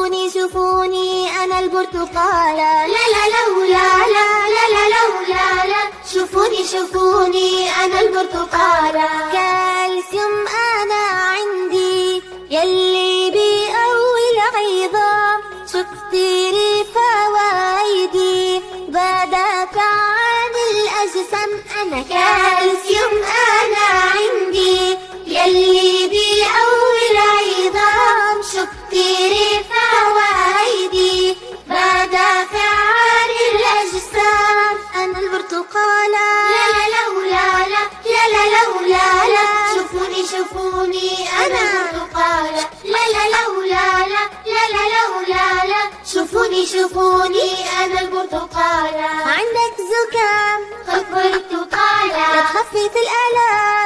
شوفوني شوفوني أنا البرتقالة، لا لا لولا لا لا لا لولا لا. شوفوني شوفوني أنا البرتقالة. كالسيوم أنا عندي يلي بيقوي العظام، شو كتير فوايدي بدافع عن الأجسام. أنا كالسيوم أنا عندي يلي بيقوي العظام، شو كتير فوايدي بدافع عن الأجسام. أنا البرتقالة، لا لا لولا لا لا لا لولا لا. شوفوني شوفوني أنا البرتقالة، لا لا لولا لا لا لا لولا لا. شوفوني شوفوني أنا البرتقالة. عندك زكام خذ برتقالة، تخفف الآلام.